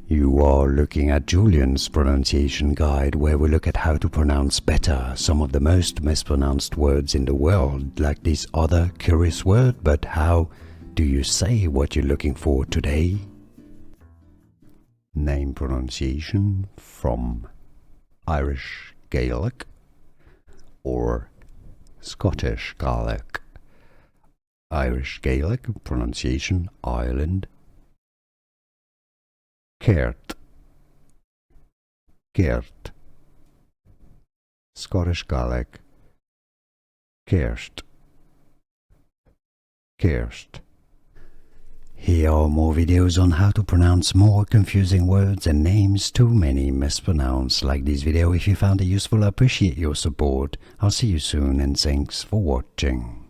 You are looking at Julian's pronunciation guide, where we look at how to pronounce better some of the most mispronounced words in the world, like this other curious word. But how do you say what you're looking for today? Name pronunciation from Irish Gaelic or Scottish Gaelic. Irish Gaelic pronunciation Ireland. Ceart, Ceart. Scottish Gaelic Ceart, Ceart. Here are more videos on how to pronounce more confusing words and names too many mispronounced. Like this video if you found it useful. I appreciate your support. I'll see you soon and thanks for watching.